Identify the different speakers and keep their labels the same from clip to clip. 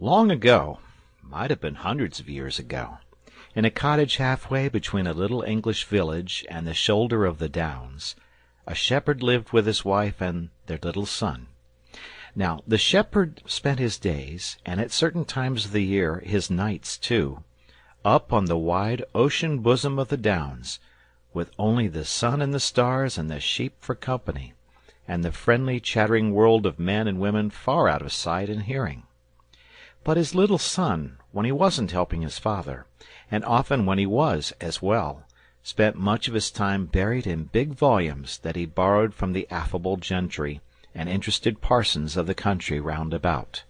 Speaker 1: Long ago, might have been hundreds of years ago, in a cottage halfway between a little English village and the shoulder of the downs, a shepherd lived with his wife and their little son. Now the shepherd spent his days, and at certain times of the year his nights too, up on the wide ocean bosom of the downs, with only the sun and the stars and the sheep for company, and the friendly chattering world of men and women far out of sight and hearing. But his little son, when he wasn't helping his father, and often when he was as well, spent much of his time buried in big volumes that he borrowed from the affable gentry and interested parsons of the country round about.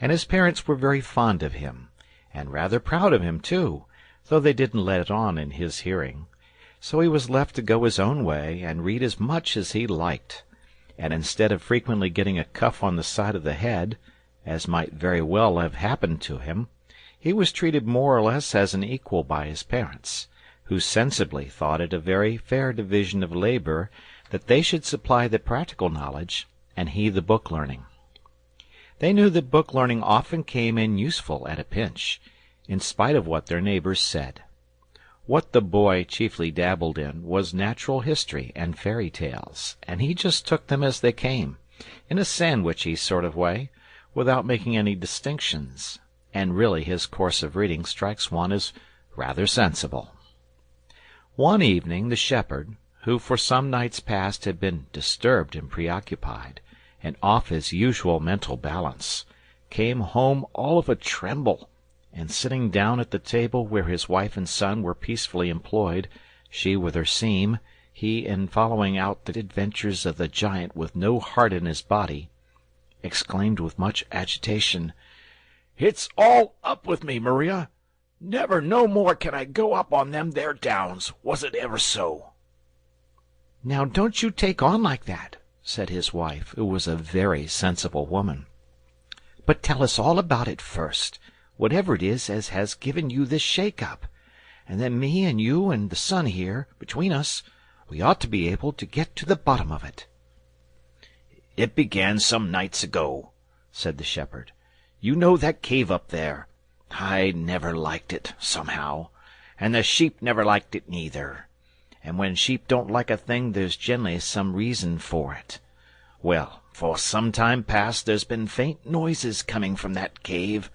Speaker 1: And his parents were very fond of him, and rather proud of him too, though they didn't let it on in his hearing. So he was left to go his own way and read as much as he liked, and instead of frequently getting a cuff on the side of the head, as might very well have happened to him, he was treated more or less as an equal by his parents, who sensibly thought it a very fair division of labor that they should supply the practical knowledge and he the book learning. They knew that book learning often came in useful at a pinch, in spite of what their neighbors said. What the boy chiefly dabbled in was natural history and fairy tales, and he just took them as they came, in a sandwichy sort of way, without making any distinctions, and really his course of reading strikes one as rather sensible. One evening the shepherd, who for some nights past had been disturbed and preoccupied, and off his usual mental balance, came home all of a tremble, and sitting down at the table where his wife and son were peacefully employed, she with her seam, he in following out the adventures of the giant with no heart in his body, exclaimed with much agitation, "It's all up with me, Maria! Never no more can I go up on them there downs, was it ever so!" "Now don't you take on like that," said his wife, who was a very sensible woman. "But tell us all about it first, whatever it is as has given you this shake-up, and then me and you and the son here, between us, we ought to be able to get to the bottom of it." "It began some nights ago," said the shepherd. "You know that cave up there. I never liked it, somehow, and the sheep never liked it neither. And when sheep don't like a thing there's generally some reason for it. Well, for some time past there's been faint noises coming from that cave,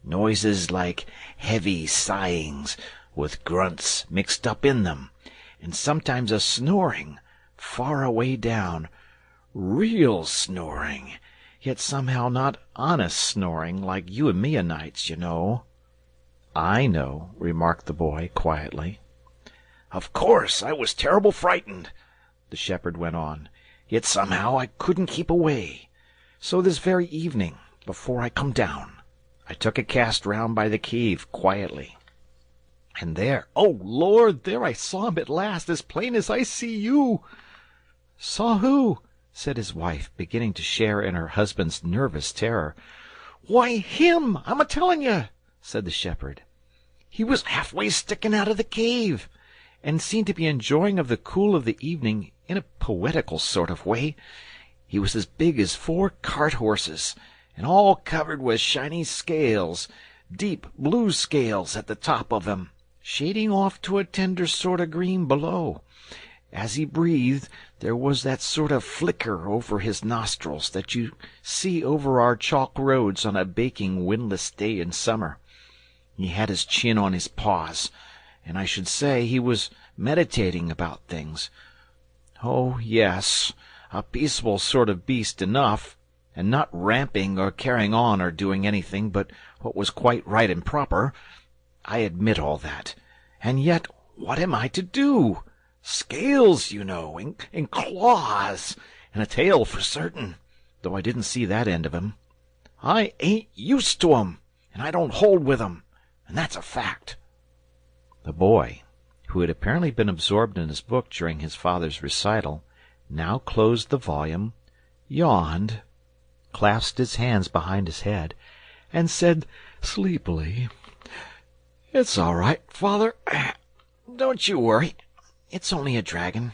Speaker 1: noises like heavy sighings, with grunts mixed up in them, and sometimes a snoring, far away down, real snoring, yet somehow not honest snoring like you and me o' nights, you know." "I know," remarked the boy quietly. "Of course I was terrible frightened," the shepherd went on, "yet somehow I couldn't keep away. So this very evening, before I come down, I took a cast round by the cave quietly. And there, oh Lord, there I saw him at last, as plain as I see you." "Saw who?" said his wife, beginning to share in her husband's nervous terror. "Why, him, I'm a-telling you," said the shepherd. "He was halfway sticking out of the cave, and seemed to be enjoying of the cool of the evening in a poetical sort of way. He was as big as 4 cart-horses, and all covered with shiny scales, deep blue scales at the top of him, shading off to a tender sort of green below. As he breathed, there was that sort of flicker over his nostrils that you see over our chalk roads on a baking windless day in summer. He had his chin on his paws, and I should say he was meditating about things. Oh, yes, a peaceable sort of beast enough, and not ramping or carrying on or doing anything but what was quite right and proper. I admit all that. And yet what am I to do? Scales, you know, and claws, and a tail for certain, though I didn't see that end of him. I ain't used to 'em, and I don't hold with 'em, and that's a fact." The boy, who had apparently been absorbed in his book during his father's recital, now closed the volume, yawned, clasped his hands behind his head, and said sleepily, "It's all right, father. Don't you worry. It's only a dragon.